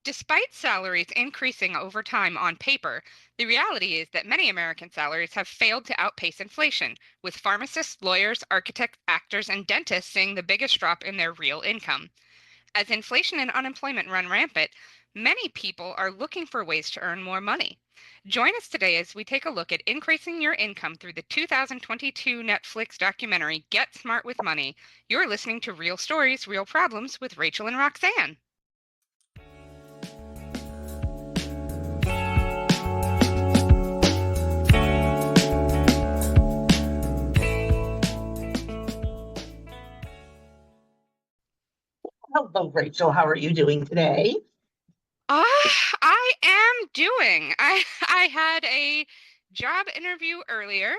Despite salaries increasing over time on paper, the reality is that many American salaries have failed to outpace inflation, with pharmacists, lawyers, architects, actors, and dentists seeing the biggest drop in their real income. As inflation and unemployment run rampant, many people are looking for ways to earn more money. Join us today as we take a look at increasing your income through the 2022 Netflix documentary Get Smart with Money. You're listening to Real Stories, Real Problems with Rachael and Roxanne. Hello, Rachel. How are you doing today? I am doing. I had a job interview earlier,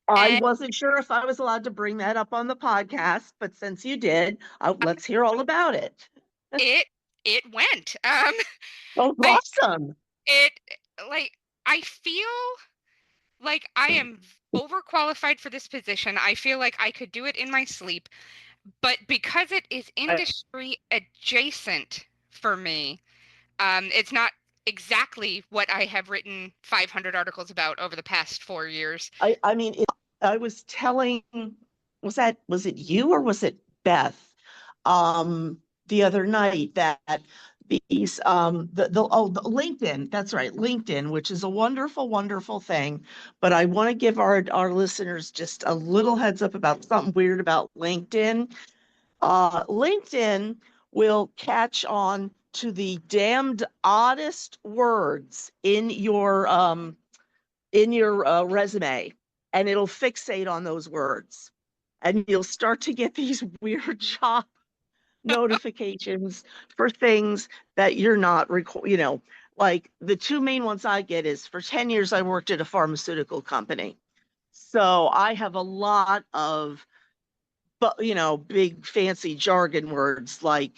I and wasn't sure if I was allowed to bring that up on the podcast, but since you did, let's hear all about it. it it went. Oh, I awesome. it like I feel like I am overqualified for this position. I feel like I could do it in my sleep, but because it is I, industry adjacent for me, it's not exactly what I have written 500 articles about over the past 4 years. I mean, I was telling, was it you or was it Beth, the other night that these, the LinkedIn, that's right, LinkedIn, which is a wonderful, wonderful thing. But I want to give our listeners just a little heads up about something weird about LinkedIn. LinkedIn will catch on to the damned oddest words in your resume, and it'll fixate on those words, and you'll start to get these weird job notifications for things that you're not like the two main ones I get is for 10 years I worked at a pharmaceutical company, so I have a lot of but big fancy jargon words like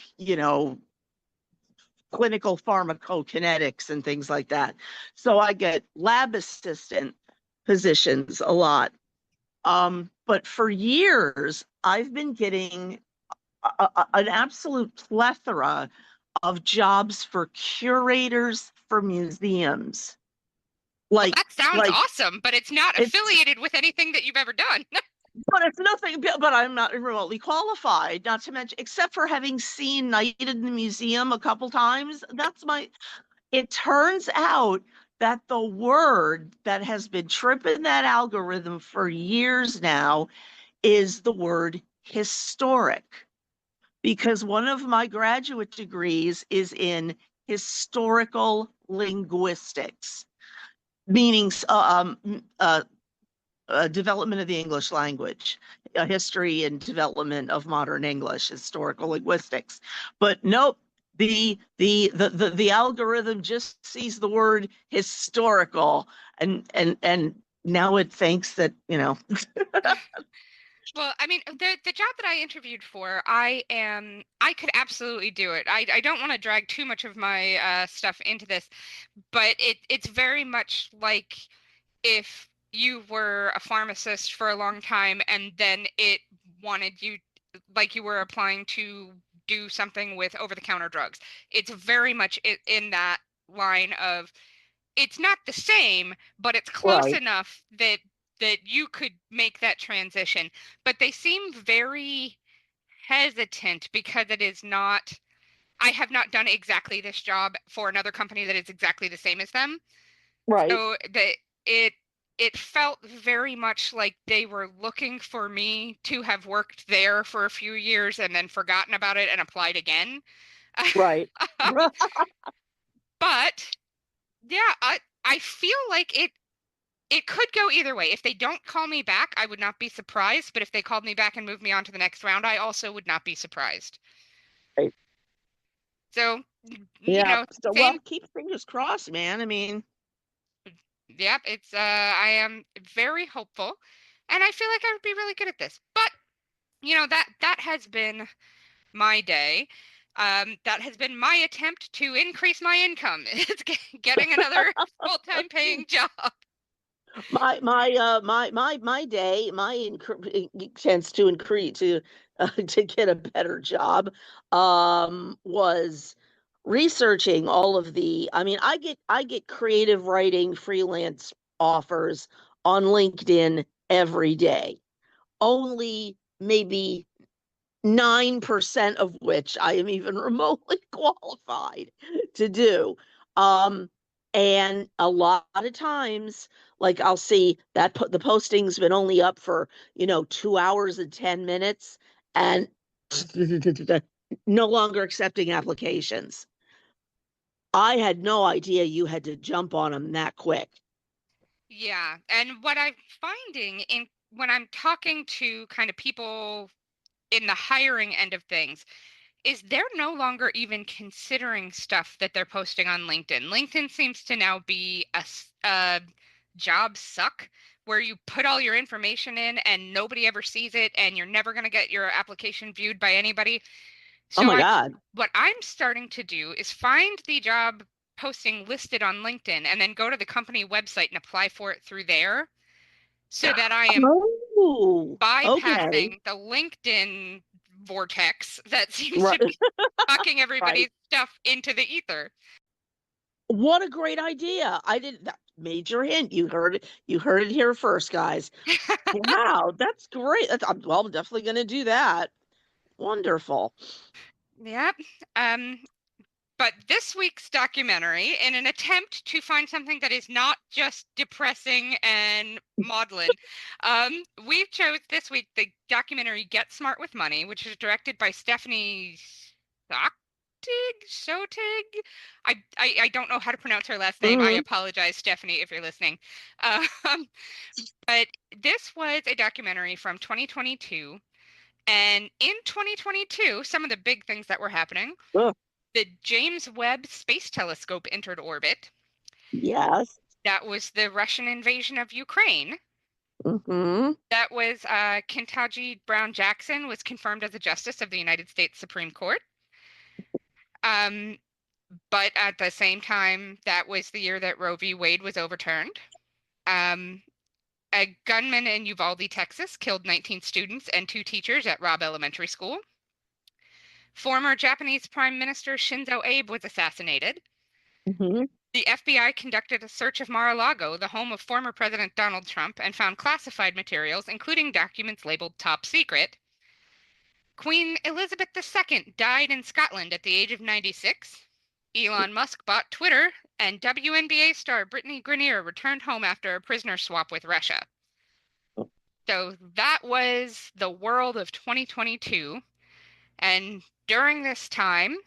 clinical pharmacokinetics and things like that. So I get lab assistant positions a lot. But for years I've been getting an absolute plethora of jobs for curators for museums. Well, like that sounds like awesome, but it's not it's affiliated with anything that you've ever done. But it's nothing, but I'm not remotely qualified, not to mention, except for having seen Night in the Museum a couple times. It turns out that the word that has been tripping that algorithm for years now is the word historic, because one of my graduate degrees is in historical linguistics, meaning development of the English language, a history and development of modern English, historical linguistics. But nope, the algorithm just sees the word historical, and now it thinks that Well, I mean, the job that I interviewed for, I could absolutely do it. I don't want to drag too much of my stuff into this, but it's very much like if you were a pharmacist for a long time and then it wanted you, like you were applying to do something with over-the-counter drugs. It's very much in that line of it's not the same, but it's close right, enough that you could make that transition. But they seem very hesitant because it is not. I have not done exactly this job for another company that is exactly the same as them. right, So it it felt very much like they were looking for me to have worked there for a few years and then forgotten about it and applied again. right. But yeah, I feel like it could go either way. If they don't call me back, I would not be surprised. But if they called me back and moved me on to the next round, I also would not be surprised. Right. So, Yeah. So, well, same. keep fingers crossed, man. I mean, Yep, I am very hopeful, and I feel like I would be really good at this. But that has been my day. That has been my attempt to increase my income. It's getting another full-time paying job. my day, chance to increase to to get a better job, was researching all of I mean, I get creative writing freelance offers on LinkedIn every day. Only maybe 9% of which I am even remotely qualified to do. Um, and a lot of times, like I'll see that the posting's been only up for, 2 hours and 10 minutes and no longer accepting applications. I had no idea you had to jump on them that quick. Yeah, and what I'm finding in when I'm talking to kind of people in the hiring end of things is they're no longer even considering stuff that they're posting on LinkedIn. LinkedIn seems to now be a job suck where you put all your information in and nobody ever sees it and you're never going to get your application viewed by anybody. Oh So my I God. what I'm starting to do is find the job posting listed on LinkedIn and then go to the company website and apply for it through there so that I am Oh, okay. bypassing the LinkedIn vortex that seems Right. to be sucking Right. everybody's stuff into the ether. What a great idea. I didn't that major hint. You heard it here first, guys. Wow, that's great. I'm definitely going to do that. Wonderful. Yep. Um, but this week's documentary, in an attempt to find something that is not just depressing and maudlin, we chose this week the documentary Get Smart with Money, which is directed by Stephanie Sotig. I don't know how to pronounce her last name. I Hmm. apologize, Stephanie, if you're listening. Um, but this was a documentary from 2022. And in 2022, some of the big things that were happening, Ugh, the James Webb Space Telescope entered orbit. yes. That was the Russian invasion of Ukraine. Hmm. That was Ketanji Brown Jackson was confirmed as a justice of the United States Supreme Court. Um, but at the same time, that was the year that Roe v. Wade was overturned. Um, a gunman in Uvalde, Texas, killed 19 students and two teachers at Robb Elementary School. Former Japanese Prime Minister Shinzo Abe was assassinated. Hmm. The FBI conducted a search of Mar-a-Lago, the home of former President Donald Trump, and found classified materials, including documents labeled top secret. Queen Elizabeth II died in Scotland at the age of 96. Elon Musk bought Twitter, and WNBA star Brittany Grenier returned home after a prisoner swap with Russia. So that was the world of 2022. And during this time,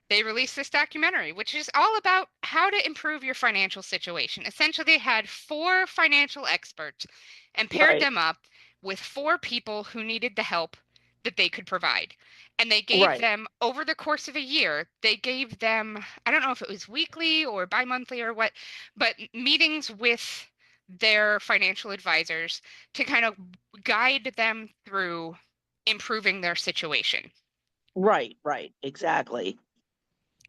they released this documentary, which is all about how to improve your financial situation. Essentially, they had four financial experts and paired Right. them up with four people who needed the help that they could provide. And they gave Right. them, over the course of a year, they gave them, I don't know if it was weekly or bi-monthly or what, but meetings with their financial advisors to kind of guide them through improving their situation. Right. Right. Exactly.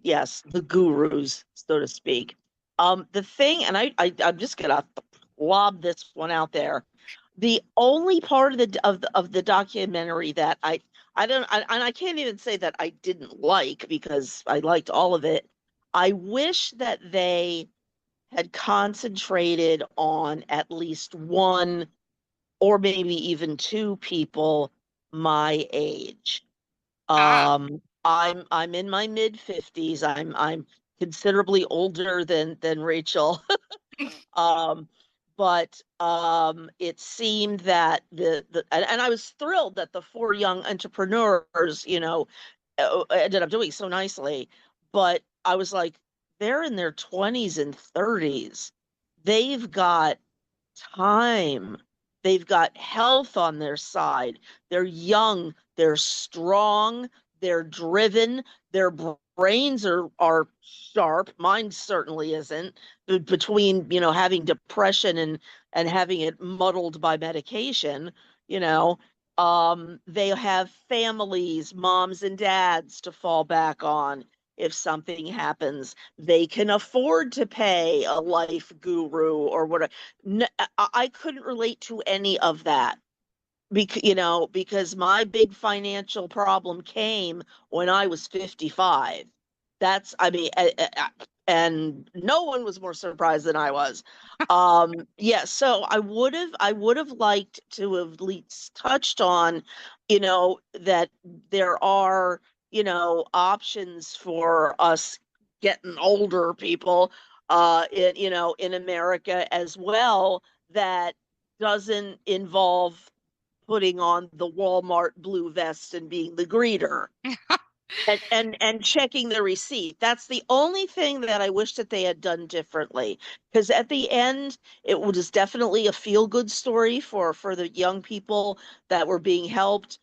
Yes, the gurus, so to speak. The thing, and I'm just gonna lob this one out there. The only part of the documentary that I don't and I can't even say that I didn't like because I liked all of it. I wish that they had concentrated on at least one or maybe even two people my age. Ah, I'm in my mid 50s. I'm considerably older than Rachel. Um, but it seemed that and I was thrilled that the four young entrepreneurs, ended up doing so nicely. But I was like, they're in their 20s and 30s. They've got time. They've got health on their side. They're young, they're strong, they're driven, their brains are sharp. Mine certainly isn't. Between, having depression and having it muddled by medication, you know, they have families, moms and dads to fall back on if something happens. They can afford to pay a life guru or whatever. I couldn't relate to any of that because my big financial problem came when I was 55. I mean, and no one was more surprised than I was. Yeah, so I would have liked to have at least touched on, that there are, options for us getting older people, in America as well, that doesn't involve putting on the Walmart blue vest and being the greeter and checking the receipt. That's the only thing that I wish that they had done differently. Because at the end, it was definitely a feel good story for the young people that were being helped,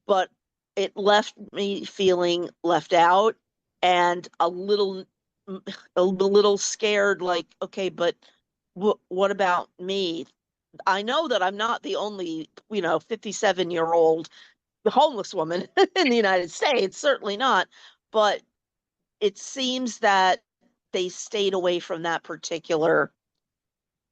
but it left me feeling left out and a little scared, like, okay, but what about me? I know that I'm not the only, 57-year-old homeless woman in the United States, certainly not. But it seems that they stayed away from that particular,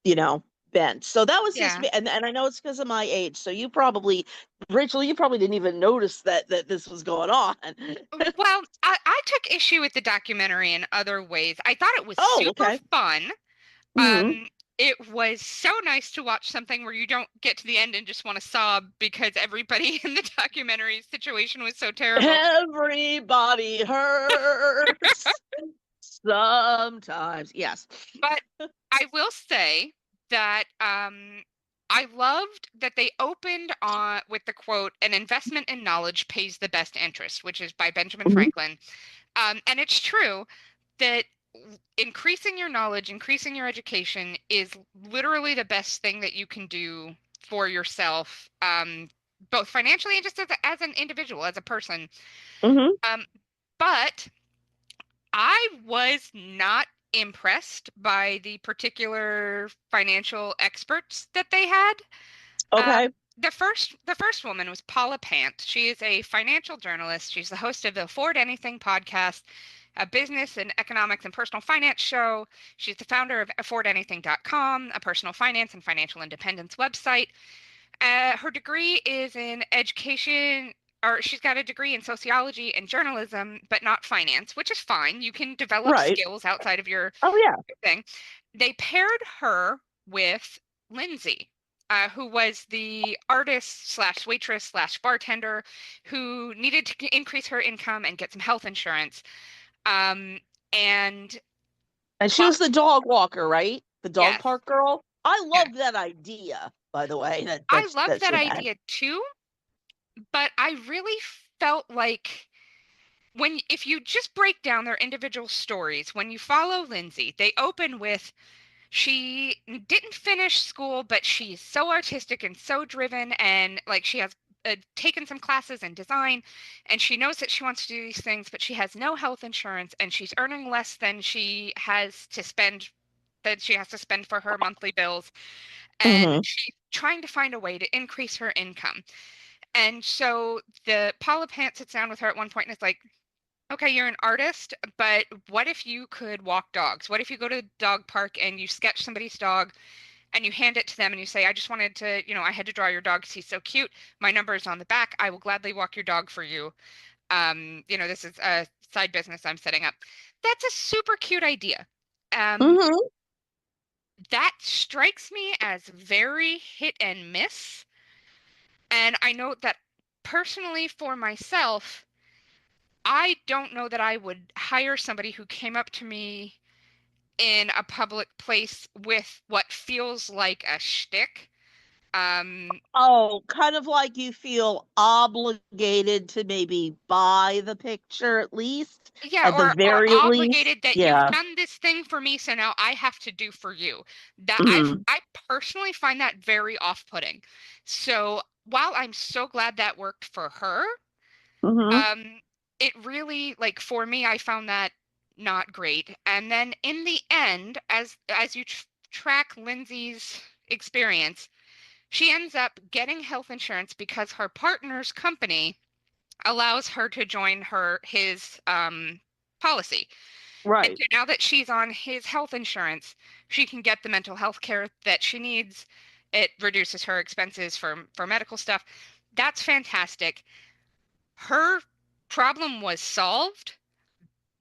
you know, bent. So that was just Yeah. me. And I know it's because of my age. So you probably, Rachel, you probably didn't even notice that this was going on. Well, I took issue with the documentary in other ways. I thought it was Oh, super okay. fun. Hmm. It was so nice to watch something where you don't get to the end and just want to sob because everybody in the documentary situation was so terrible. Everybody hurts sometimes. Yes. But I will say that I loved that they opened on with the quote, "An investment in knowledge pays the best interest," which is by Benjamin Mhm. Franklin. And it's true that increasing your knowledge, increasing your education is literally the best thing that you can do for yourself, both financially and just as an individual, as a person. Mhm. Um, but I was not impressed by the particular financial experts that they had. Okay. Um, the first woman was Paula Pant. She is a financial journalist. She's the host of the Afford Anything podcast, a business and economics and personal finance show. She's the founder of affordanything.com, a personal finance and financial independence website. Her degree is in education, or she's got a degree in sociology and journalism, but not finance, which is fine. You can develop Right. skills outside of your Oh, yeah. thing. They paired her with Lindsay, who was the artist slash waitress slash bartender who needed to increase her income and get some health insurance. Um, and And she well, was the dog walker, right? The dog yes, park girl. I yes, love that idea, by the way, that I that love that that she had. idea too, but I really felt like when if you just break down their individual stories, when you follow Lindsay, they open with she didn't finish school, but she's so artistic and so driven, and like she has taken some classes in design, and she knows that she wants to do these things, but she has no health insurance, and she's earning less than she has to spend for her monthly bills, and Hmm. she's trying to find a way to increase her income. And so the Paula Pant sits down with her at one point and is like, okay, you're an artist, but what if you could walk dogs? What if you go to the dog park and you sketch somebody's dog and you hand it to them and you say, I just wanted to, I had to draw your dog because he's so cute. My number is on the back. I will gladly walk your dog for you. This is a side business I'm setting up. That's a super cute idea. Um, Hmm. that strikes me as very hit and miss. And I know that personally for myself, I don't know that I would hire somebody who came up to me in a public place with what feels like a shtick. Um, Oh, kind of like you feel obligated to maybe buy the picture at least, yeah, at the or very least. obligated that you've Yeah. done this thing for me, so now I have to do for you. That Hmm. I personally find that very off-putting. So while I'm so glad that worked for her, Hmm. um, it really like for me, I found that not great. And then in the end, as you track Lindsay's experience, she ends up getting health insurance because her partner's company allows her to join his policy. And Right. so now that she's on his health insurance, she can get the mental health care that she needs. It reduces her expenses for medical stuff. That's fantastic. Her problem was solved,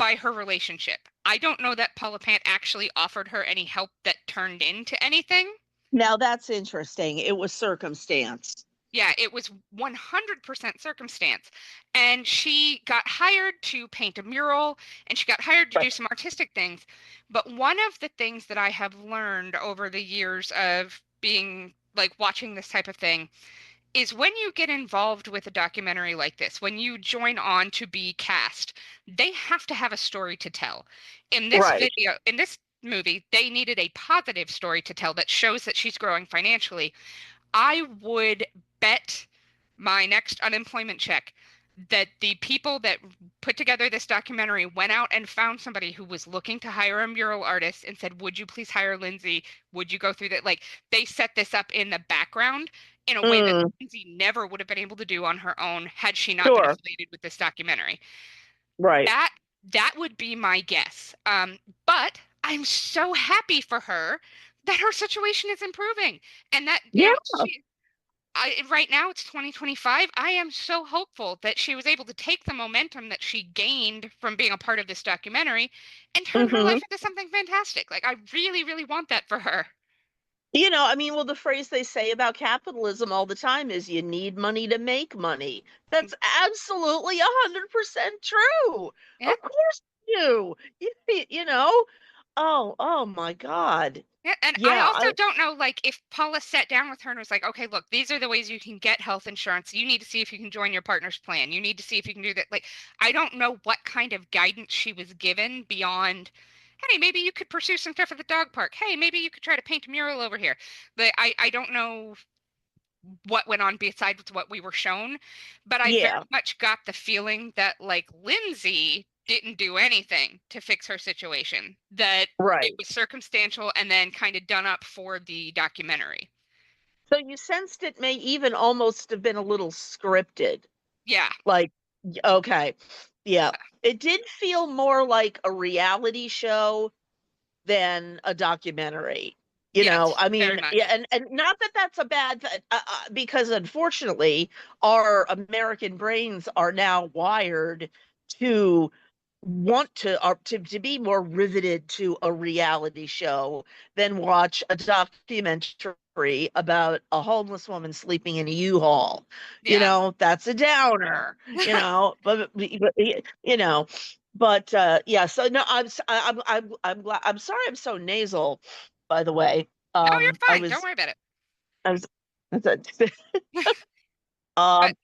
by her relationship. I don't know that Paula Pant actually offered her any help that turned into anything. Now that's interesting. It was circumstance. Yeah, it was 100% circumstance. And she got hired to paint a mural and she got hired to Right. do some artistic things. But one of the things that I have learned over the years of being like watching this type of thing is when you get involved with a documentary like this, when you join on to be cast, they have to have a story to tell. Right. In this movie, they needed a positive story to tell that shows that she's growing financially. I would bet my next unemployment check that the people that put together this documentary went out and found somebody who was looking to hire a mural artist and said, "Would you please hire Lindsay? Would you go through that?" Like they set this up in the background in a way that Mm, Lindsay never would have been able to do on her own had she not been sure. affiliated with this documentary. Right. That that would be my guess. But I'm so happy for her that her situation is improving and that, Yeah. right now it's 2025. I am so hopeful that she was able to take the momentum that she gained from being a part of this documentary and turn her Hmm. life into something fantastic. Like I really, really want that for her. I mean, well, the phrase they say about capitalism all the time is you need money to make money. That's absolutely 100% true. Yeah. Of course you do. You know? Oh my God. Yeah, and I Yeah, also don't know, like, if Paula sat down with her and was like, okay, look, these are the ways you can get health insurance. You need to see if you can join your partner's plan. You need to see if you can do that. Like, I don't know what kind of guidance she was given beyond, hey, maybe you could pursue some stuff at the dog park. Hey, maybe you could try to paint a mural over here. But I don't know what went on besides what we were shown, but I very yeah, much got the feeling that like Lindsay didn't do anything to fix her situation, that it right. was circumstantial and then kind of done up for the documentary. So you sensed it may even almost have been a little scripted. Yeah. Like, okay. Yeah. It did feel more like a reality show than a documentary. Yes, I very mean, yeah, much. and not that that's a bad thing, because unfortunately, our American brains are now wired to want to be more riveted to a reality show than watch a documentary about a homeless woman sleeping in a U-Haul. Yeah. That's a downer. You know, but yeah, so no, I'm glad. I'm sorry I'm so nasal, by the way. No, you're I fine. Don't was worry about it. I was But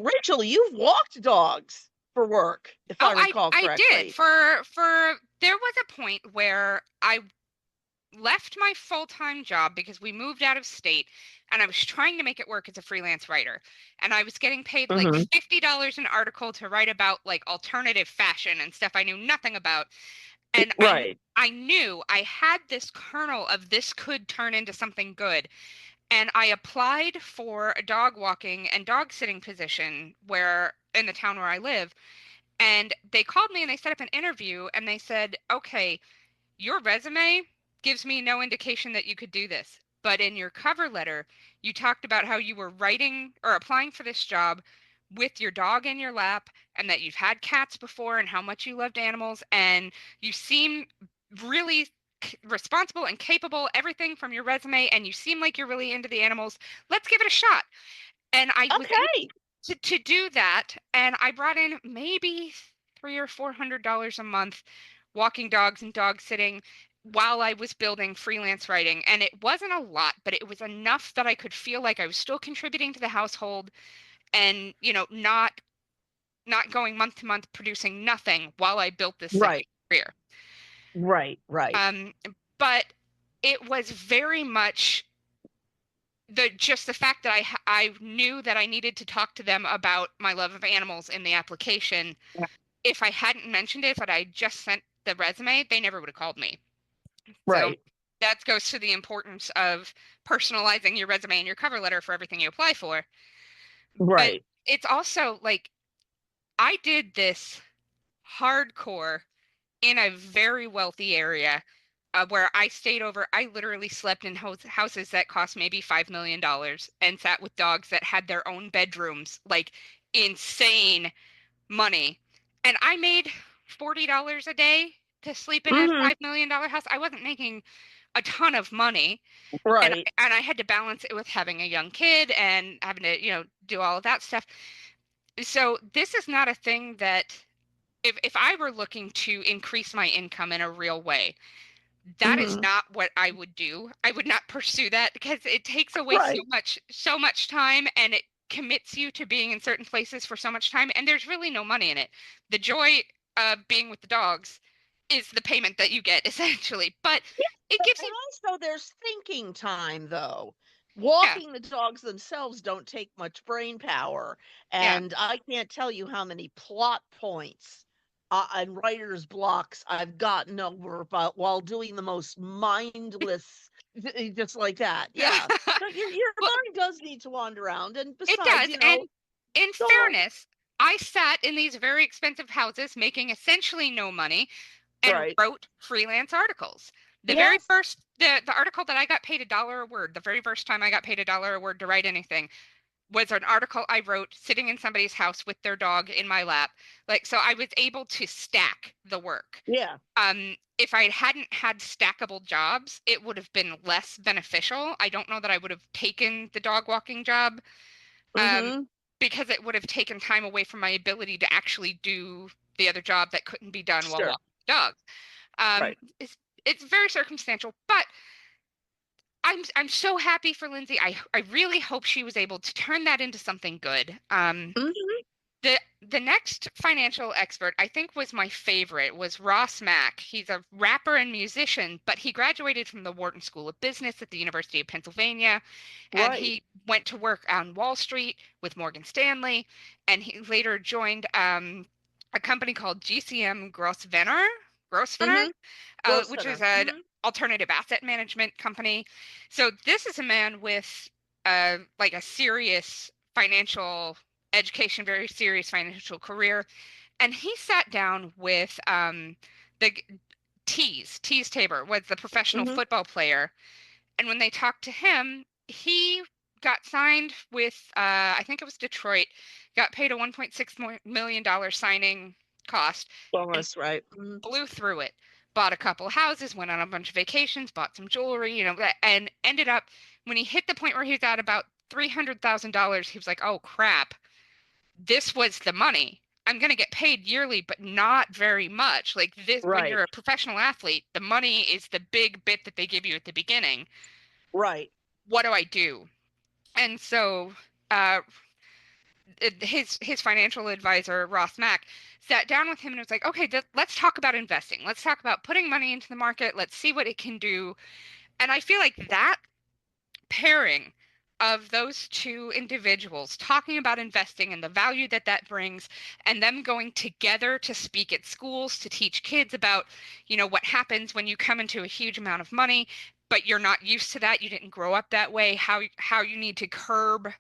Rachel, you've walked dogs for work, if I oh, I recall I did correctly. for there was a point where I left my full-time job because we moved out of state and I was trying to make it work as a freelance writer. And I was getting paid like Hmm. $50 an article to write about like alternative fashion and stuff I knew nothing about. And Right. I knew I had this kernel of this could turn into something good. And I applied for a dog walking and dog sitting position where in the town where I live. And they called me and they set up an interview and they said, "Okay, your resume gives me no indication that you could do this. But in your cover letter, you talked about how you were writing or applying for this job with your dog in your lap and that you've had cats before and how much you loved animals. And you seem really responsible and capable, everything from your resume. And you seem like you're really into the animals. Let's give it a shot." And I was Okay. to do that, and I brought in maybe $300 or $400 a month walking dogs and dog sitting while I was building freelance writing. And it wasn't a lot, but it was enough that I could feel like I was still contributing to the household and, not going month to month producing nothing while I built this second Right. career. Right. Right. Um, but it was very much the fact that I knew that I needed to talk to them about my love of animals in the application. If I hadn't mentioned it, but I just sent the resume, they never would have called me. So Right. that goes to the importance of personalizing your resume and your cover letter for everything you apply for. But Right. it's also like I did this hardcore in a very wealthy area where I stayed over. I literally slept in houses that cost maybe $5 million and sat with dogs that had their own bedrooms, like insane money. And I made $40 a day to sleep in a Hmm. $5 million house. I wasn't making a ton of money, and Right. I had to balance it with having a young kid and having to, do all of that stuff. So this is not a thing that if I were looking to increase my income in a real way, that is Hmm. not what I would do. I would not pursue that because it takes away Right. so much time, and it commits you to being in certain places for so much time, and there's really no money in it. The joy of being with the dogs is the payment that you get essentially, but it gives And you, also there's thinking time though. yeah, Walking the dogs themselves don't take much brain power. yeah. And I can't tell you how many plot points and writer's blocks I've gotten over about while doing the most mindless, just like that. Yeah. So your Well, mind does need to wander around. And it besides, does. And in dog. fairness, I sat in these very expensive houses making essentially no money and Right. wrote freelance articles. The very Yes. first the article that I got paid $1 a word, the very first time I got paid $1 a word to write anything was an article I wrote sitting in somebody's house with their dog in my lap. Like, so I was able to stack the work. Yeah. If I hadn't had stackable jobs, it would have been less beneficial. I don't know that I would have taken the dog walking job, um, Mm-hmm. because it would have taken time away from my ability to actually do the other job that couldn't be done while Sure. walking the dog. Um, Right. it's very circumstantial, but I'm so happy for Lindsay. I really hope she was able to turn that into something good. Hmm. The next financial expert I think was my favorite was Ross Mack. He's a rapper and musician, but he graduated from the Wharton School of Business at the University of Pennsylvania, and Right. he went to work on Wall Street with Morgan Stanley, and he later joined a company called GCM Grosvenor, Mm-hmm. which is Grosvenor. an Hmm. alternative asset management company. So this is a man with like a serious financial education, very serious financial career, and he sat down with the Tease Tabor was the professional Hmm. football player, and when they talked to him, he got signed with I think it was Detroit, got paid a $1.6 million signing cost, and Bonus, right. Mhm. blew through it. Bought a couple houses, went on a bunch of vacations, bought some jewelry, and ended up when he hit the point where he was at about $300,000, he was like, "Oh crap, this was the money. I'm going to get paid yearly, but not very much. Like this, when Right, you're a professional athlete, the money is the big bit that they give you at the beginning. right. What do I do?" And so, uh, his financial advisor Ross Mack sat down with him and was like, "Okay, let's talk about investing. Let's talk about putting money into the market. Let's see what it can do." And I feel like that pairing of those two individuals talking about investing and the value that that brings, and them going together to speak at schools to teach kids about, what happens when you come into a huge amount of money, but you're not used to that, you didn't grow up that way, how you need to curb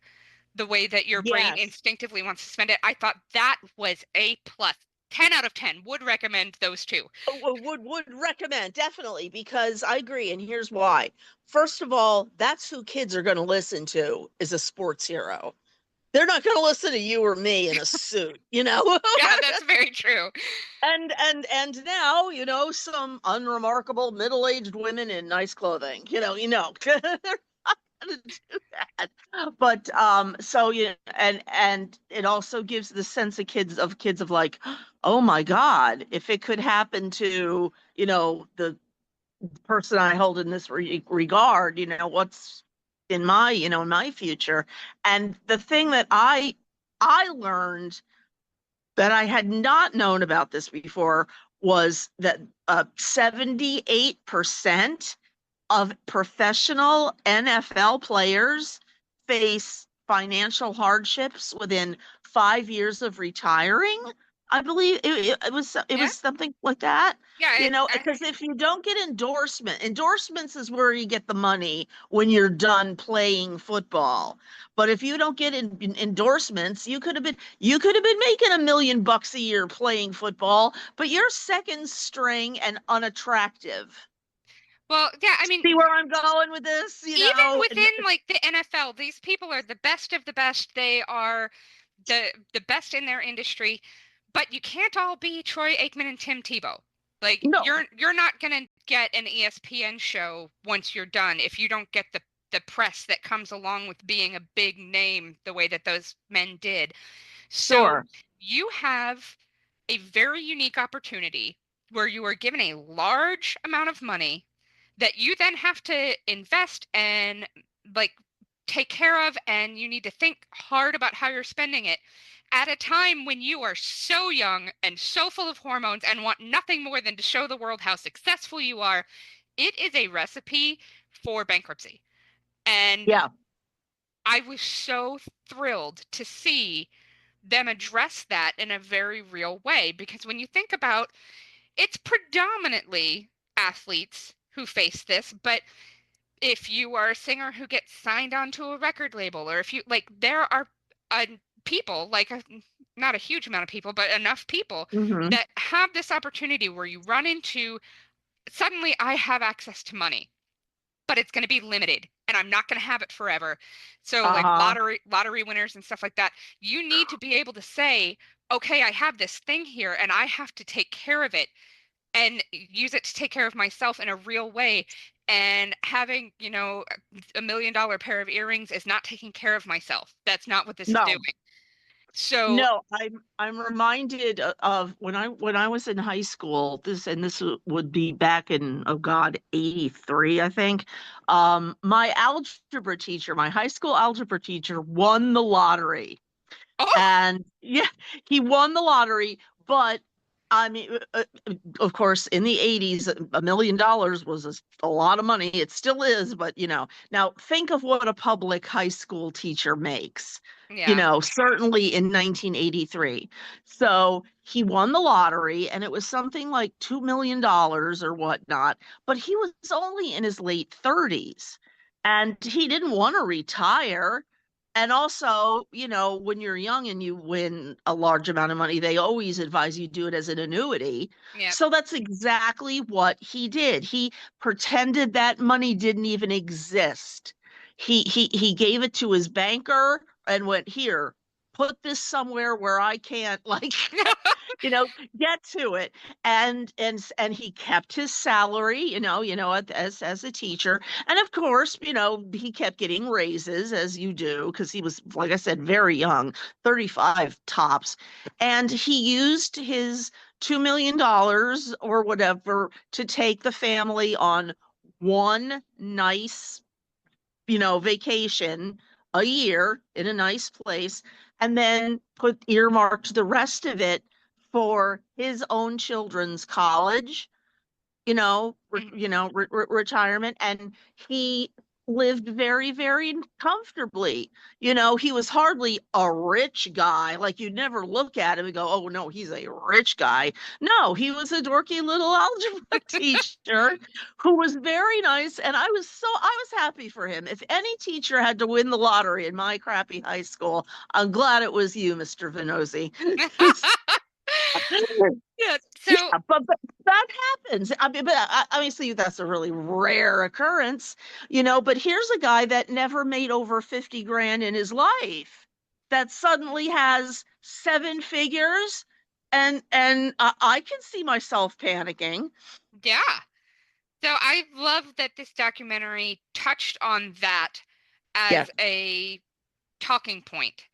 the way that your brain Yes. instinctively wants to spend it. I thought that was a plus. 10 out of 10 would recommend those two. Would recommend definitely because I agree, and here's why. First of all, that's who kids are going to listen to is a sports hero. They're not going to listen to you or me in a suit. Yeah, that's very true. And now, some unremarkable middle-aged women in nice clothing. Gonna do that. But so yeah, and it also gives the sense of kids of like, oh my God, if it could happen to, the person I hold in this regard, what's in my future. And the thing that I learned that I had not known about this before was that 78% of professional NFL players face financial hardships within 5 years of retiring. I believe it was Yeah, something like that. yeah, Because if you don't get endorsements is where you get the money when you're done playing football. But if you don't get endorsements, you could have been making $1 million a year playing football, but you're second string and unattractive. well, yeah, I mean, See where I'm going with this, even within like the NFL, these people are the best of the best. They are the best in their industry, but you can't all be Troy Aikman and Tim Tebow. Like No, you're not gonna get an ESPN show once you're done if you don't get the press that comes along with being a big name the way that those men did. So sure. you have a very unique opportunity where you are given a large amount of money that you then have to invest and like take care of, and you need to think hard about how you're spending it at a time when you are so young and so full of hormones and want nothing more than to show the world how successful you are. It is a recipe for bankruptcy. And Yeah. I was so thrilled to see them address that in a very real way, because when you think about, it's predominantly athletes who face this, but if you are a singer who gets signed onto a record label, or if you like, there are uh, people like not a huge amount of people, but enough people Hmm. that have this opportunity where you run into, suddenly I have access to money, but it's going to be limited and I'm not going to have it forever. So like Uh-huh. lottery winners and stuff like that, you need to be able to say, okay, I have this thing here and I have to take care of it and use it to take care of myself in a real way. And having, $1 million pair of earrings is not taking care of myself. That's not what this is doing. No. So, No, I'm reminded of when I was in high school. This would be back in, oh God, 83, I think. My algebra teacher, my high school algebra teacher, won the lottery. oh, And yeah, he won the lottery, but I mean, of course, in the 80s, $1 million was a lot of money. It still is, but now think of what a public high school teacher makes, yeah. certainly in 1983. So he won the lottery, and it was something like $2 million or whatnot, but he was only in his late 30s, and he didn't want to retire. And also, when you're young and you win a large amount of money, they always advise you do it as an annuity. Yep. So that's exactly what he did. He pretended that money didn't even exist. He gave it to his banker and went, "Here, put this somewhere where I can't like you know get to it." And he kept his salary, as a teacher. And of course, he kept getting raises, as you do, because he was, like I said, very young, 35 tops. And he used his $2 million or whatever to take the family on one nice, vacation a year in a nice place, and then earmarked the rest of it for his own children's college, Mhm. retirement. And he lived very, very comfortably. He was hardly a rich guy. Like, you'd never look at him and go, "Oh no, he's a rich guy." No, he was a dorky little algebra teacher who was very nice. And I was happy for him. If any teacher had to win the lottery in my crappy high school, I'm glad it was you, Mr. Venosi. Yeah. Yeah, So, but that happens. I mean, but obviously that's a really rare occurrence, But here's a guy that never made over 50 grand in his life, that suddenly has seven figures, and I can see myself panicking. yeah. So I love that this documentary touched on that Yeah. as a talking point.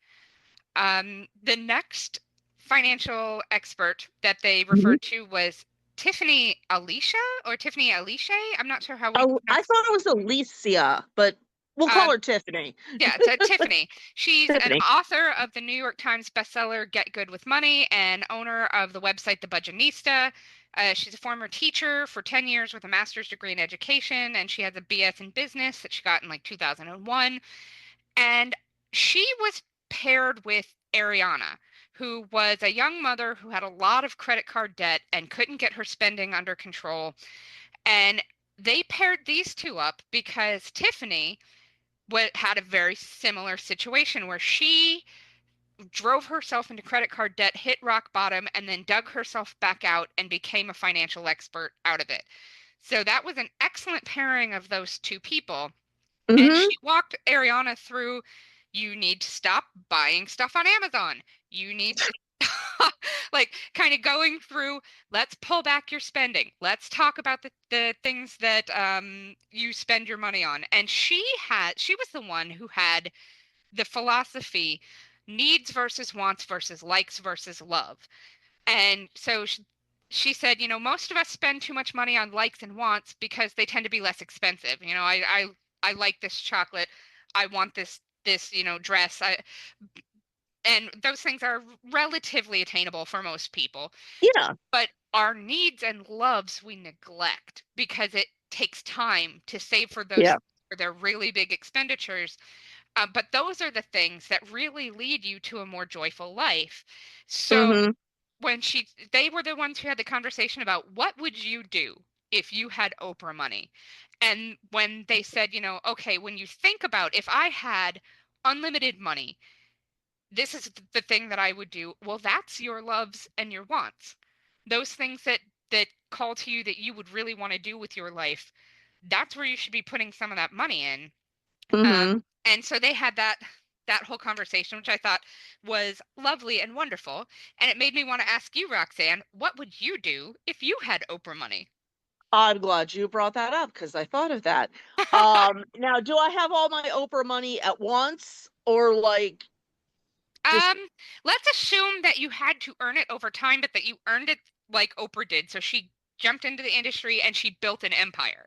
The next financial expert that they Mhm. referred to was Tiffany Alicia or Tiffany Alicia. I'm not sure how we Oh, I pronounce. thought it was Alicia, but we'll call Um, her Tiffany. yeah, it's Tiffany. She's an Tiffany. author of the New York Times bestseller Get Good with Money and owner of the website The Budgetnista. She's a former teacher for 10 years with a master's degree in education, and she has a BS in business that she got in like 2001. And she was paired with Ariana, who was a young mother who had a lot of credit card debt and couldn't get her spending under control. And they paired these two up because Tiffany had a very similar situation where she drove herself into credit card debt, hit rock bottom, and then dug herself back out and became a financial expert out of it. So that was an excellent pairing of those two people. And Hmm. she walked Ariana through, you need to stop buying stuff on Amazon. You need to. like kind of going through, let's pull back your spending. Let's talk about the things that you spend your money on. And she was the one who had the philosophy needs versus wants versus likes versus love. And so she said, most of us spend too much money on likes and wants because they tend to be less expensive. I like this chocolate. I want this dress. And those things are relatively attainable for most people. Yeah. But our needs and loves we neglect because it takes time to save for those Yeah. for their really big expenditures. But those are the things that really lead you to a more joyful life. So Mm-hmm. when they were the ones who had the conversation about what would you do if you had Oprah money? And when they said, okay, when you think about if I had unlimited money, this is the thing that I would do. Well, that's your loves and your wants. Those things that call to you that you would really want to do with your life. That's where you should be putting some of that money in. Mm-hmm. And so they had that whole conversation, which I thought was lovely and wonderful. And it made me want to ask you, Roxanne, what would you do if you had Oprah money? I'm glad you brought that up because I thought of that. Now, do I have all my Oprah money at once or like just Um, let's assume that you had to earn it over time, but that you earned it like Oprah did. So she jumped into the industry and she built an empire.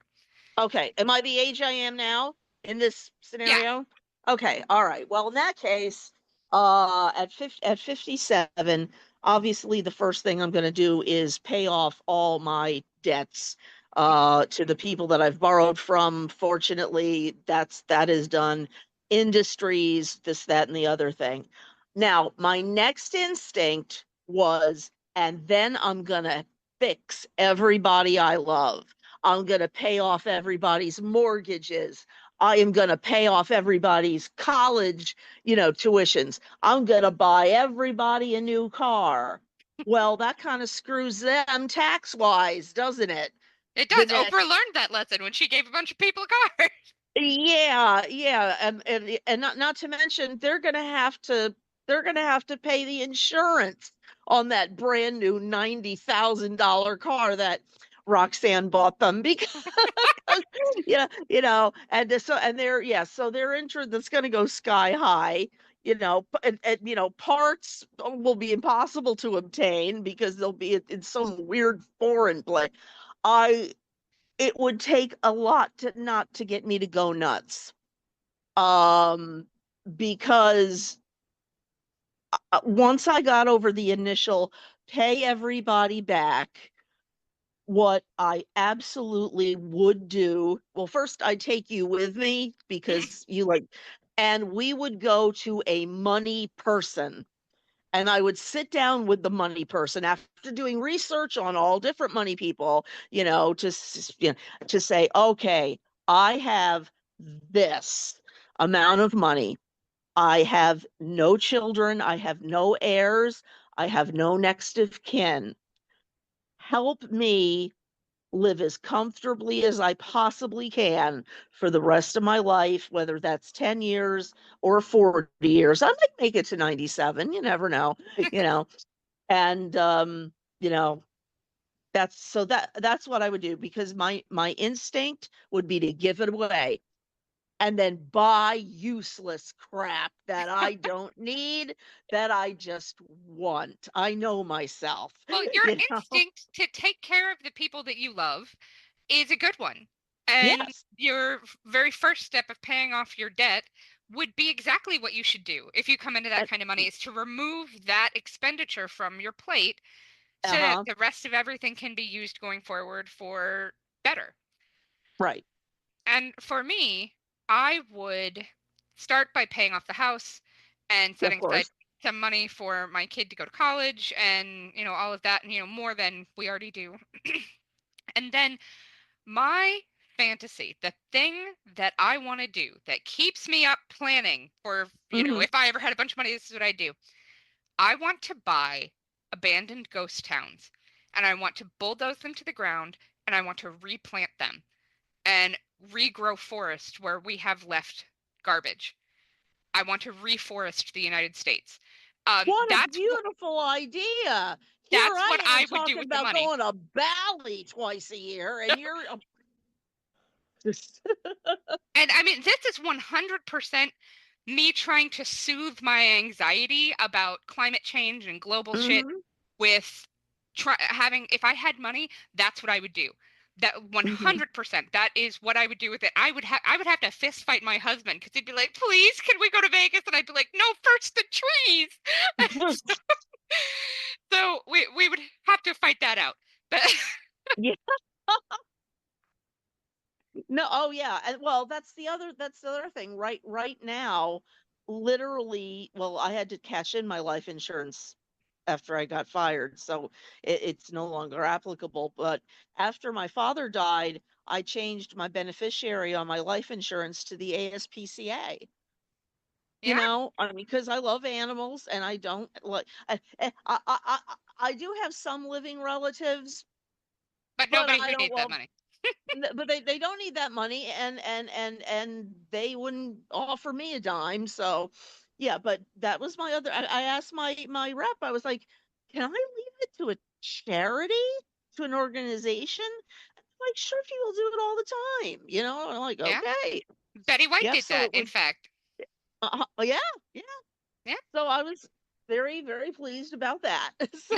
okay? Am I the age I am now in this Yeah. scenario? Okay, all right. Well, in that case, at 57, obviously the first thing I'm going to do is pay off all my debts to the people that I've borrowed from. Fortunately, that is done. Industries, this, that, and the other thing. Now, my next instinct was, and then I'm gonna fix everybody I love. I'm going to pay off everybody's mortgages. I am going to pay off everybody's college, tuitions. I'm going to buy everybody a new car. Well, that kind of screws them tax wise, doesn't it? It The does. next Oprah learned that lesson when she gave a bunch of people cars. Yeah, yeah, and not to mention they're gonna have to pay the insurance on that brand new $90,000 car that Roxanne bought them because yeah, and they're yeah, so their interest that's gonna go sky high. And parts will be impossible to obtain because they'll be in some weird foreign place. I It would take a lot to not to get me to go nuts. Um, because once I got over the initial pay everybody back, what I absolutely would do, well, first I'd take you with me because and we would go to a money person and I would sit down with the money person after doing research on all different money people, to say, okay, I have this amount of money. I have no children. I have no heirs. I have no next of kin. Help me live as comfortably as I possibly can for the rest of my life, whether that's 10 years or 40 years. I might make it to 97. You never know, you know. And you know, that's what I would do because my instinct would be to give it away and then buy useless crap that I don't need, that I just want. I know myself, Well, your you know. instinct to take care of the people that you love is a good one. And Yes. your very first step of paying off your debt would be exactly what you should do if you come into that And, kind of money, is to remove that expenditure from your plate so that uh-huh. the rest of everything can be used going forward for better. Right. And for me, I would start by paying off the house and Of setting aside course. some money for my kid to go to college and, all of that, and, more than we already do. And then my fantasy, the thing that I want to do that keeps me up planning for, Hmm. if I ever had a bunch of money, this is what I do. I want to buy abandoned ghost towns and I want to bulldoze them to the ground and I want to replant them and regrow forest where we have left garbage. I want to reforest the United States. What a That's beautiful idea. Here that's what I am I would do talking with the about money. going to Bali twice a year, and you're just And I mean, this is 100% me trying to soothe my anxiety about climate change and global shit Mhm, with having, if I had money, that's what I would do. That mhm. 100%, that is what I would do with it. I would have to fist fight my husband because he'd be like, "Please, can we go to Vegas?" And I'd be like, "No, first the trees." So we would have to fight that out. But Yeah. No, oh yeah. And well, that's the other thing. Right now, literally, well, I had to cash in my life insurance after I got fired, so it's no longer applicable. But after my father died, I changed my beneficiary on my life insurance to the ASPCA. yeah, I mean, because I love animals and I don't like. I do have some living relatives, but but nobody I who don't needs that love. money. But they don't need that money, and they wouldn't offer me a dime. So, yeah. But that was my other. I asked my rep. I was like, "Can I leave it to a charity, to an organization?" Like, sure, people do it all the time. I'm like, Yeah, okay, Betty White yep. did So that, it in was, fact. yeah, yeah. Yeah. So I was very, very pleased about that. So,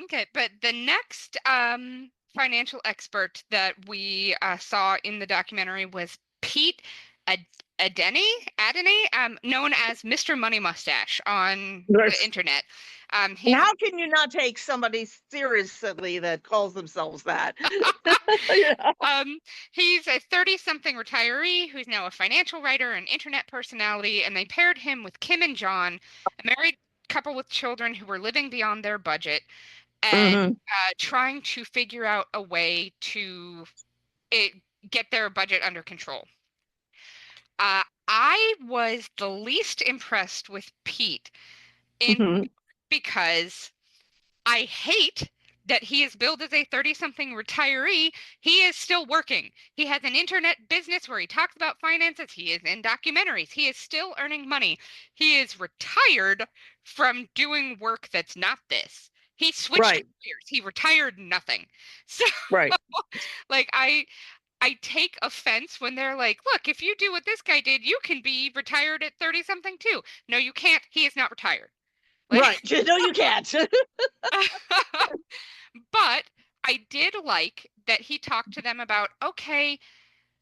Okay, but the next financial expert that we saw in the documentary was Pete Ad Adeny, known as Mr. Money Mustache on the yes. internet. And He's how can you not take somebody seriously that calls themselves that? Yeah. um, he's a 30-something retiree who's now a financial writer and internet personality, and they paired him with Kim and John, a married couple with children who were living beyond their budget and Hmm. trying to figure out a way to it, get their budget under control. I was the least impressed with Pete in Hmm. because I hate that he is billed as a 30-something retiree. He is still working. He has an internet business where he talks about finances. He is in documentaries. He is still earning money. He is retired from doing work that's not this. He switched Right, careers. He retired nothing. So right, like I take offense when they're like, "Look, if you do what this guy did, you can be retired at 30 something too." No, you can't. He is not retired. Like right. No, you can't. but I did like that he talked to them about, okay,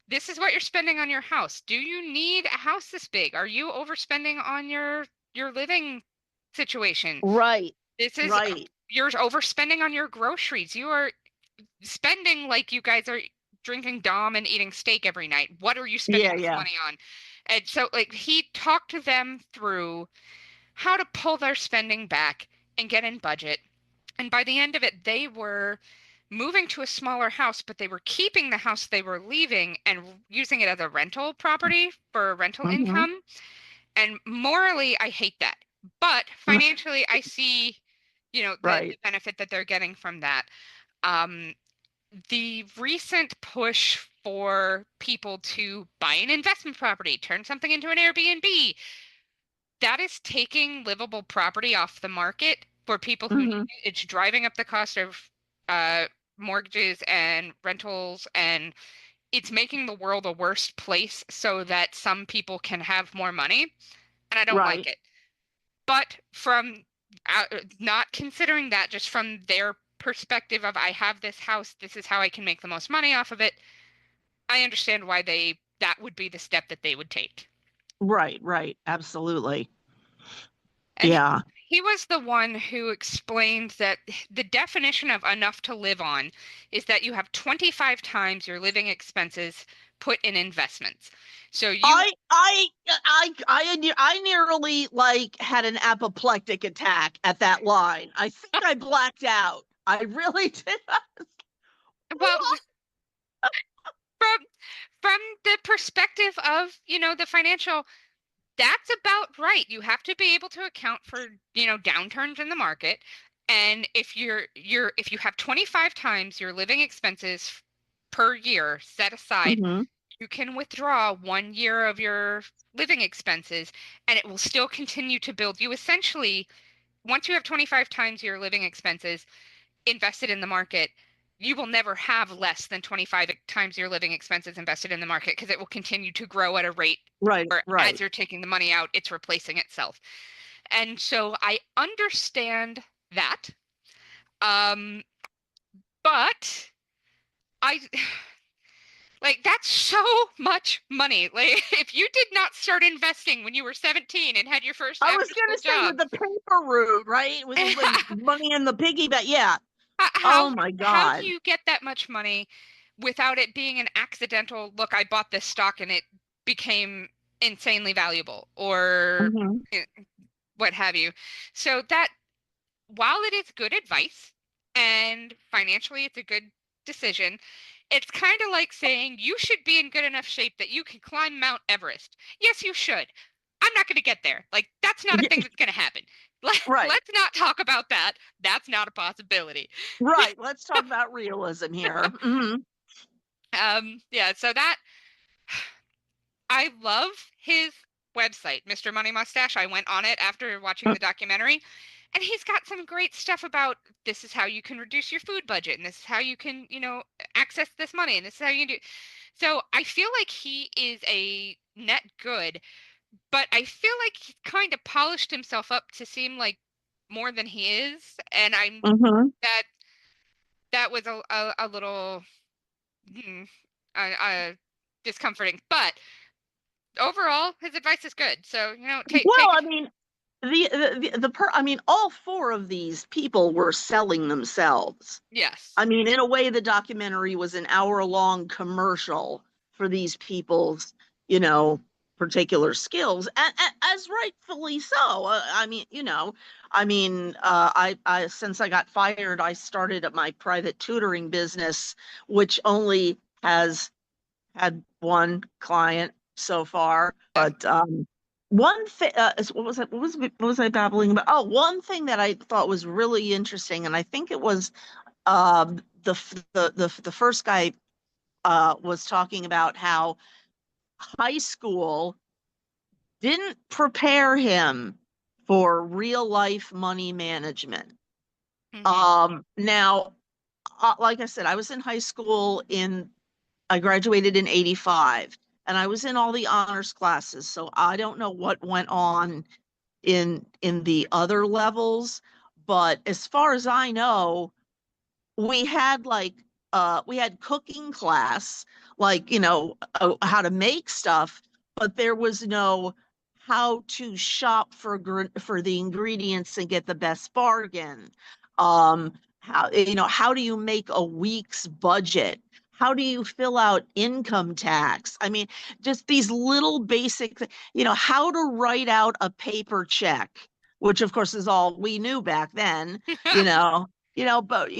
this is what you're spending on your house. Do you need a house this big? Are you overspending on your living situation? Right, This is right. you're overspending on your groceries. You are spending like you guys are drinking Dom and eating steak every night. What are you spending Yeah, this yeah. money on? And so like he talked to them through how to pull their spending back and get in budget. And by the end of it, they were moving to a smaller house, but they were keeping the house they were leaving and using it as a rental property for rental Hmm. income. And morally, I hate that. But financially, I see, the Right. benefit that they're getting from that. Um, the recent push for people to buy an investment property, turn something into an Airbnb, that is taking livable property off the market for people who need Hmm. it. It's driving up the cost of uh, mortgages and rentals, and it's making the world a worse place so that some people can have more money. And I don't like Right, it. But from not considering that, just from their perspective of I have this house, this is how I can make the most money off of it. I understand why that would be the step that they would take. right, right. Absolutely. And Yeah. he was the one who explained that the definition of enough to live on is that you have 25 times your living expenses put in investments. So you, I nearly like had an apoplectic attack at that line. I think I blacked out. I really did. well, from from the perspective of, the financial, that's about right. You have to be able to account for, downturns in the market. And if you have 25 times your living expenses per year set aside, Hmm. You can withdraw 1 year of your living expenses and it will still continue to build. You essentially, once you have 25 times your living expenses invested in the market, you will never have less than 25 times your living expenses invested in the market because it will continue to grow at a rate Right, where as right. you're taking the money out, it's replacing itself. And so I understand that. Um, but I like that's so much money. Like if you did not start investing when you were 17 and had your first I was after gonna school say job, with the paper route, right? With like money in the piggy bank. Yeah. how Oh my how do God. you get that much money without it being an accidental, look, I bought this stock and it became insanely valuable or Hmm. eh, what have you. So that while it is good advice and financially it's a good decision, it's kind of like saying you should be in good enough shape that you can climb Mount Everest. Yes, you should. I'm not going to get there. Like, that's not a Yeah, thing that's going to happen. right, Let's not talk about that. That's not a possibility. right. Let's talk about realism here. Hmm. Yeah, so that I love his website, Mr. Money Mustache. I went on it after watching the documentary, and he's got some great stuff about this is how you can reduce your food budget, and this is how you can, access this money, and this is how you do. So I feel like he is a net good, but I feel like he kind of polished himself up to seem like more than he is, and I'm Hmm. that that was a little hmm, uh, discomforting. But overall, his advice is good. So take Well, it. I mean, I mean, all four of these people were selling themselves. Yes. I mean, in a way, the documentary was an hour-long commercial for these people's, you know, particular skills, and as rightfully so. I mean, I since I got fired, I started at my private tutoring business, which only has had one client so far. Yeah. But one thing, what was I, what was I babbling about? Oh, one thing that I thought was really interesting, and I think it was the first guy was talking about how high school didn't prepare him for real life money management. Hmm. Now, like I said, I was in high school I graduated in 85 and I was in all the honors classes. So I don't know what went on in the other levels, but as far as I know, we had we had cooking class, like, how to make stuff, but there was no how to shop for the ingredients and get the best bargain. How do you make a week's budget? How do you fill out income tax? I mean, just these little basic, how to write out a paper check, which of course is all we knew back then, you know but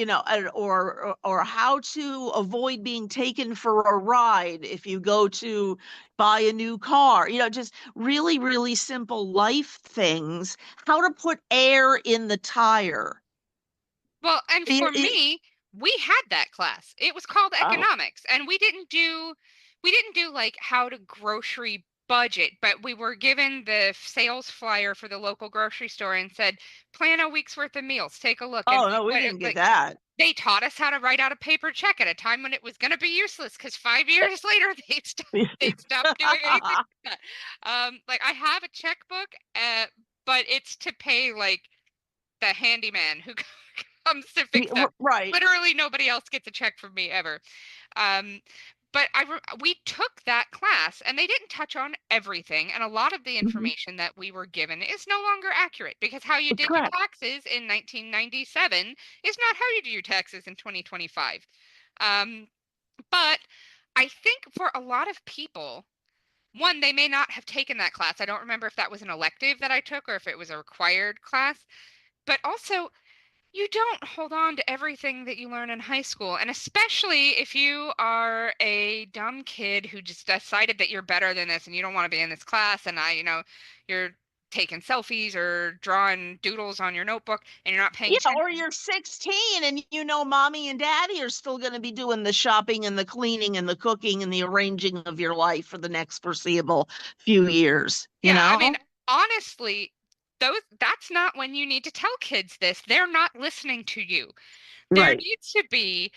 or how to avoid being taken for a ride if you go to buy a new car, just really, really simple life things. How to put air in the tire. Well, and It, for it, me, we had that class. It was called oh, economics, and we didn't do like how to grocery budget, but we were given the sales flyer for the local grocery store and said, plan a week's worth of meals. Take a look. And oh no, we what didn't get like that. they taught us how to write out a paper check at a time when it was going to be useless because 5 years later they stopped doing anything like that. Like I have a checkbook, but it's to pay like the handyman who comes to fix stuff. Right. Literally nobody else gets a check from me ever. Um, but we took that class and they didn't touch on everything. And a lot of the Mhm. information that we were given is no longer accurate because how you did your Correct. taxes in 1997 is not how you do your taxes in 2025. Um, but I think for a lot of people, one, they may not have taken that class. I don't remember if that was an elective that I took or if it was a required class. But also, you don't hold on to everything that you learn in high school. And especially if you are a dumb kid who just decided that you're better than this and you don't want to be in this class and you're taking selfies or drawing doodles on your notebook and you're not paying Yeah, or attention. you're 16 and you know mommy and daddy are still going to be doing the shopping and the cleaning and the cooking and the arranging of your life for the next foreseeable few years, you Yeah, I mean, know? honestly, that's not when you need to tell kids this. They're not listening to you. There Right. needs to be,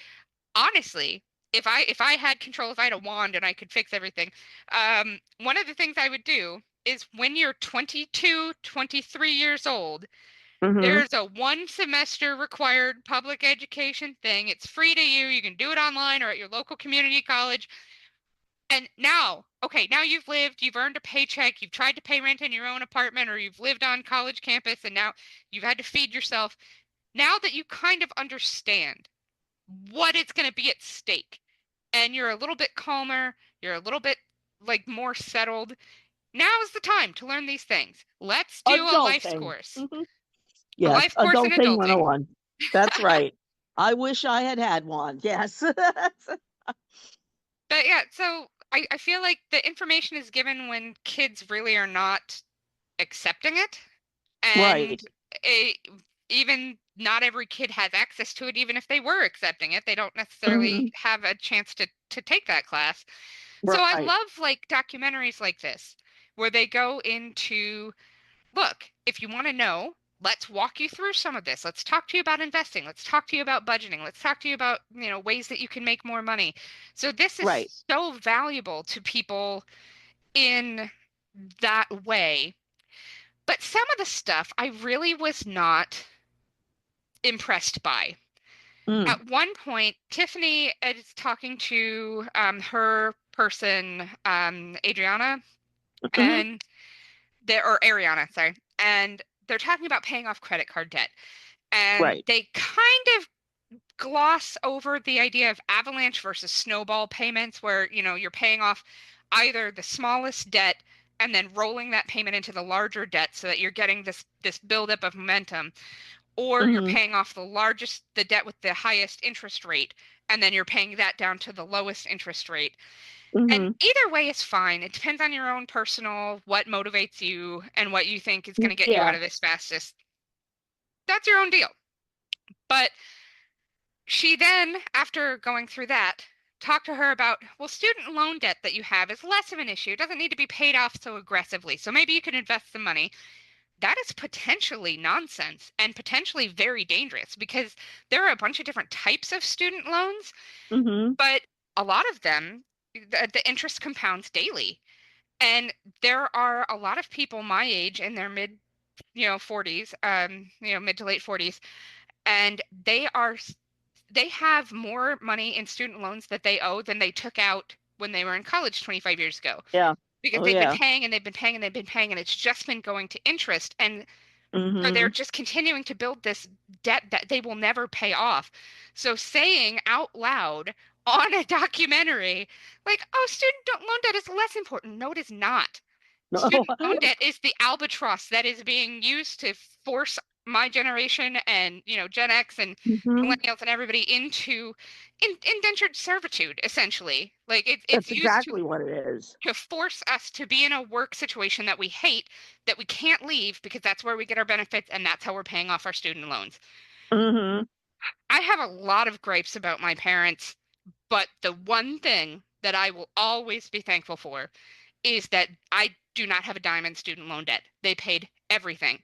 honestly, if I had control, if I had a wand and I could fix everything, one of the things I would do is when you're 22, 23 years old, Mm-hmm. there's a 1 semester required public education thing. It's free to you. You can do it online or at your local community college. And now, okay, now you've lived, you've earned a paycheck, you've tried to pay rent in your own apartment, or you've lived on college campus, and now you've had to feed yourself. Now that you kind of understand what is going to be at stake, and you're a little bit calmer, you're a little bit like more settled, now is the time to learn these things. Let's do a life Adulting. course, Mhm. a Yes, life course in adulting adulting. 101. That's right. I wish I had had one. Yes. But yeah, so I feel like the information is given when kids really are not accepting it. Right. And it, even not every kid has access to it, even if they were accepting it, they don't necessarily Hmm. have a chance to take that class. So I Right. love like documentaries like this, where they go into, look, if you want to know, let's walk you through some of this. Let's talk to you about investing. Let's talk to you about budgeting. Let's talk to you about, ways that you can make more money. So this Right. is so valuable to people in that way. But some of the stuff I really was not impressed by. Mm. At one point, Tiffany is talking to her person, Adriana, Hmm. and or Ariana, sorry, and they're talking about paying off credit card debt. And Right. they kind of gloss over the idea of avalanche versus snowball payments, where, you're paying off either the smallest debt and then rolling that payment into the larger debt so that you're getting this buildup of momentum, or you're Hmm. paying off the debt with the highest interest rate, and then you're paying that down to the lowest interest rate. And Hmm. either way is fine. It depends on your own personal, what motivates you and what you think is going to get you out Yeah. of this fastest. That's your own deal. But she then, after going through that, talked to her about, well, student loan debt that you have is less of an issue. It doesn't need to be paid off so aggressively. So maybe you can invest some money. That is potentially nonsense and potentially very dangerous, because there are a bunch of different types of student loans, Hmm. but a lot of them, the interest compounds daily. And there are a lot of people my age in their mid, 40s, mid to late 40s, and they have more money in student loans that they owe than they took out when they were in college 25 years ago, Yeah. because Oh, they've been yeah. paying and they've been paying and they've been paying, and it's just been going to interest. And so they're Hmm. just continuing to build this debt that they will never pay off. So saying out loud on a documentary, like, oh, student loan debt is less important. No, it is not. No. Student loan debt is the albatross that is being used to force my generation and, Gen X and Hmm. millennials and everybody into indentured servitude, essentially. Like it's That's used exactly what it is. to force us to be in a work situation that we hate, that we can't leave because that's where we get our benefits and that's how we're paying off our student loans. Hmm. I have a lot of gripes about my parents, but the one thing that I will always be thankful for is that I do not have a dime in student loan debt. They paid everything.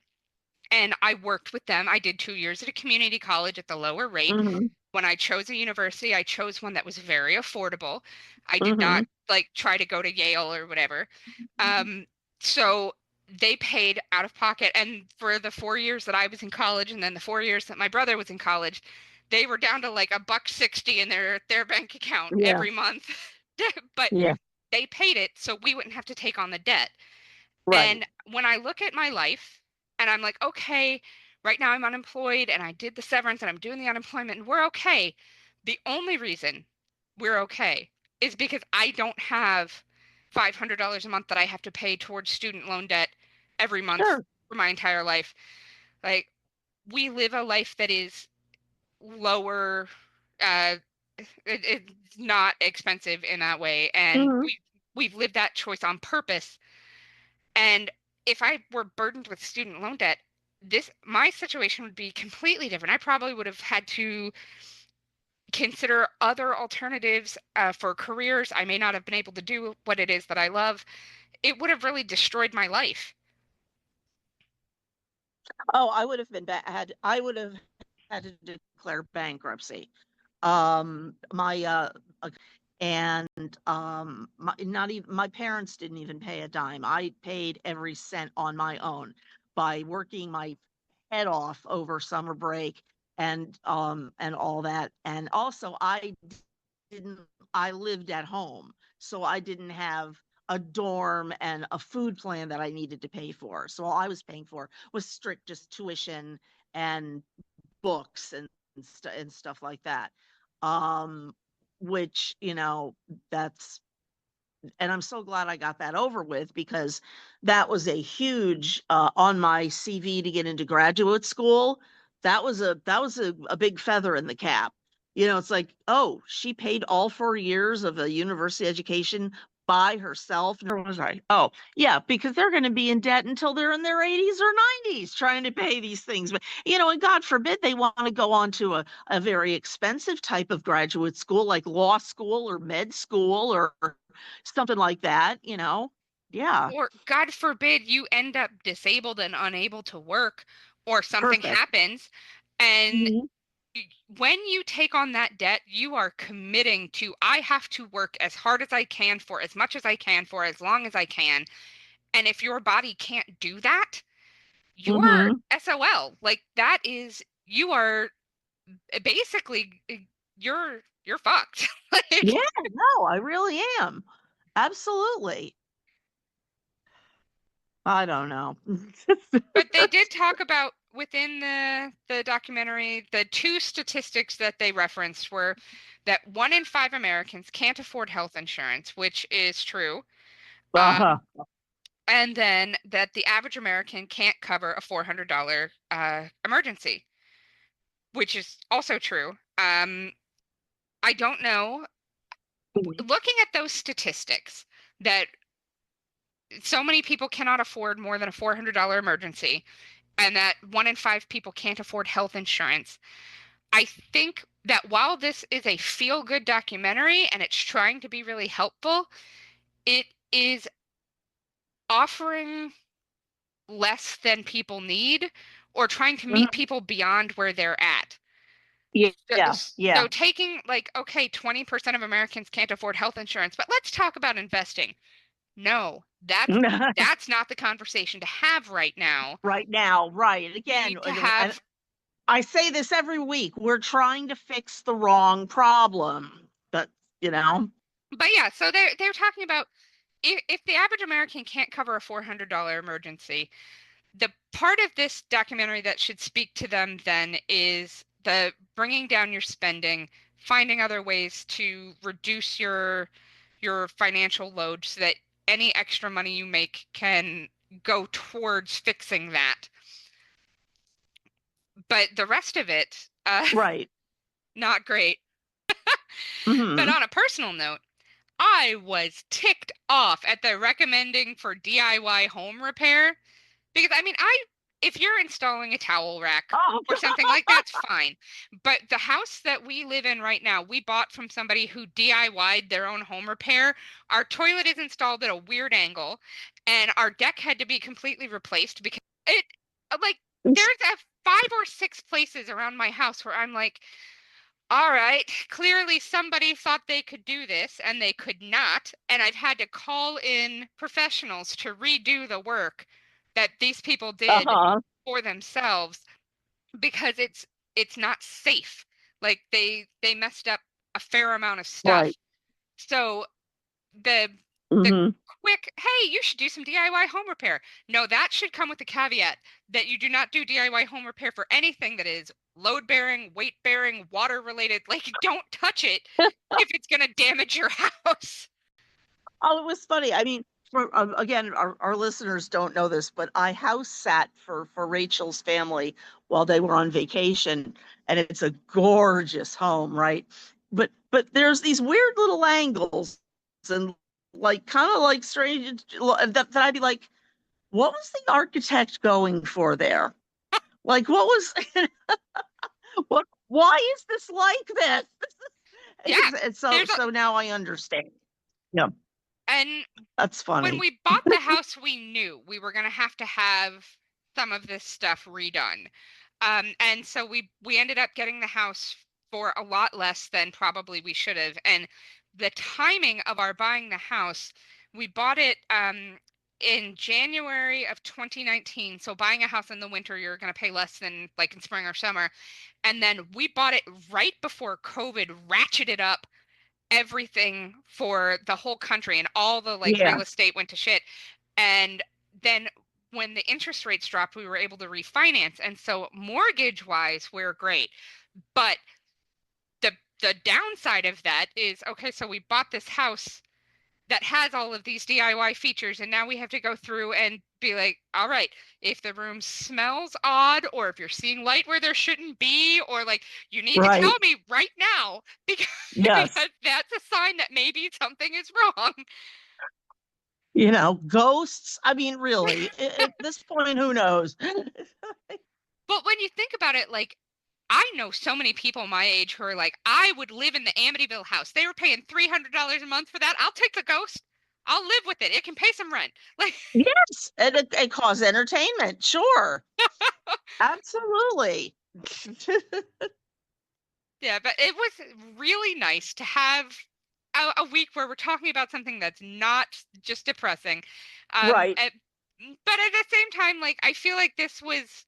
And I worked with them. I did 2 years at a community college at the lower rate. Hmm. When I chose a university, I chose one that was very affordable. I did not Hmm. like try to go to Yale or whatever. Um, so they paid out of pocket. And for the 4 years that I was in college, and then the 4 years that my brother was in college, they were down to like a buck 60 in their bank account Yeah. every month. But Yeah. they paid it so we wouldn't have to take on the debt. Right. And when I look at my life and I'm like, okay, right now I'm unemployed and I did the severance and I'm doing the unemployment and we're okay. The only reason we're okay is because I don't have $500 a month that I have to pay towards student loan debt every month Sure. for my entire life. Like, we live a life that is lower, uh, it's not expensive in that way. And Hmm. we've lived that choice on purpose. And if I were burdened with student loan debt, my situation would be completely different. I probably would have had to consider other alternatives for careers. I may not have been able to do what it is that I love. It would have really destroyed my life. Oh, I would have had to declare bankruptcy. My and my, not even my parents didn't even pay a dime. I paid every cent on my own by working my head off over summer break and all that. And also didn't I lived at home, so I didn't have a dorm and a food plan that I needed to pay for. So all I was paying for was strict just tuition and books and stuff like that. Um, which, that's and I'm so glad I got that over with because that was a huge on my CV to get into graduate school. That was a big feather in the cap. It's like, oh, she paid all 4 years of a university education by herself. And was like, oh, yeah, because they're going to be in debt until they're in their 80s or 90s trying to pay these things. But, and God forbid they want to go on to a very expensive type of graduate school like law school or med school or something like that. Yeah, Or God forbid you end up disabled and unable to work, or something perfect. happens. And Mhm. when you take on that debt, you are committing to, I have to work as hard as I can for as much as I can for as long as I can. And if your body can't do that, you're Mhm. SOL. Like that is, you are basically, you're fucked. Like, Yeah, no, I really am. Absolutely. I don't know. but they did talk about within the documentary, the two statistics that they referenced were that 1 in 5 Americans can't afford health insurance, which is true. Uh-huh. Um, and then that the average American can't cover a $400 emergency, which is also true. I don't know. Mhm. Looking at those statistics, that so many people cannot afford more than a $400 emergency, and that 1 in 5 people can't afford health insurance. I think that while this is a feel good documentary and it's trying to be really helpful, it is offering less than people need or trying to meet Mhm. people beyond where they're at. Yeah, So, yeah, yeah. so taking like, okay, 20% of Americans can't afford health insurance, but let's talk about investing. No, that's not the conversation to have right now. Right now, right. We Again, need to and have, I say this every week. We're trying to fix the wrong problem. But, you know, but yeah, so they're talking about if the average American can't cover a $400 emergency, the part of this documentary that should speak to them then is the bringing down your spending, finding other ways to reduce your financial load so that any extra money you make can go towards fixing that. But the rest of it, right. not great. But Hmm. on a personal note, I was ticked off at the recommending for DIY home repair. Because I mean, if you're installing a towel rack Oh, or something like that's fine. But the house that we live in right now, we bought from somebody who DIY'd their own home repair. Our toilet is installed at a weird angle, and our deck had to be completely replaced because it like there's 5 or 6 places around my house where I'm like, all right, clearly somebody thought they could do this and they could not, and I've had to call in professionals to redo the work that these people did uh-huh. for themselves because it's not safe. Like they messed up a fair amount of stuff. Right. So the the Hmm. quick, hey, you should do some DIY home repair. No, that should come with the caveat that you do not do DIY home repair for anything that is load bearing, weight bearing, water related. Like, don't touch it if it's going to damage your house. Oh, it was funny. I mean, again, our listeners don't know this, but I house sat for Rachel's family while they were on vacation, and it's a gorgeous home, right? But there's these weird little angles and like kind of like strange that I'd be like, what was the architect going for there? Like, what was what? Why is this like this? Yeah, It's so there's a, so now I understand. Yeah, and that's when funny. we bought the house, we knew we were going to have some of this stuff redone. And so we ended up getting the house for a lot less than probably we should have. And the timing of our buying the house, we bought it in January of 2019. So buying a house in the winter, you're going to pay less than like in spring or summer. And then we bought it right before COVID ratcheted up everything for the whole country, and all the like Yeah, real estate went to shit. And then when the interest rates dropped, we were able to refinance. And so mortgage wise, we're great. But the the downside of that is, okay, so we bought this house that has all of these DIY features, and now we have to go through and be like, all right, if the room smells odd, or if you're seeing light where there shouldn't be, or like you need to tell right. me right now because, Yes. because that's a sign that maybe something is wrong. Ghosts. I mean, really, at this point, who knows? But when you think about it, like I know so many people my age who are like, I would live in the Amityville house. They were paying $300 a month for that. I'll take the ghost. I'll live with it. It can pay some rent. Like, Yes, and it cause entertainment. Sure, absolutely. yeah, but it was really nice to have a week where we're talking about something that's not just depressing. Right. But at the same time, like, I feel like this was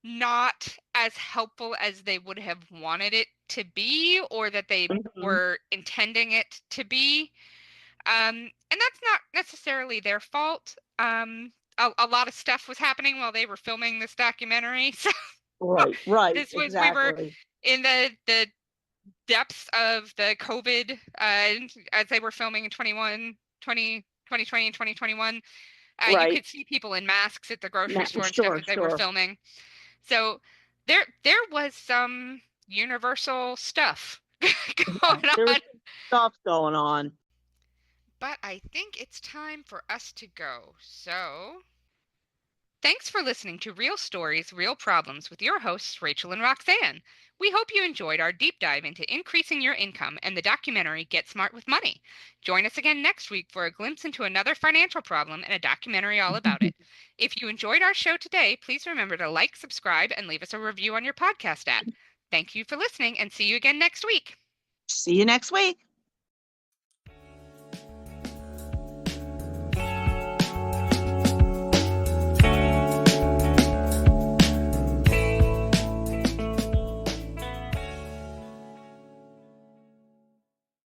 not as helpful as they would have wanted it to be, or that they Mhm. were intending it to be. And that's not necessarily their fault. A lot of stuff was happening while they were filming this documentary. So Right. Right. we were Exactly. in the depths of the COVID, as they were filming in 2020 and 2021. You Right. could see people in masks at the grocery store and stuff Sure. as they were Sure. filming. So there was some universal stuff Yeah, going there was on. stuff going on. But I think it's time for us to go. So thanks for listening to Real Stories, Real Problems with your hosts, Rachel and Roxanne. We hope you enjoyed our deep dive into increasing your income and the documentary Get Smart with Money. Join us again next week for a glimpse into another financial problem and a documentary all about it. If you enjoyed our show today, please remember to like, subscribe, and leave us a review on your podcast app. Thank you for listening and see you again next week. See you next week.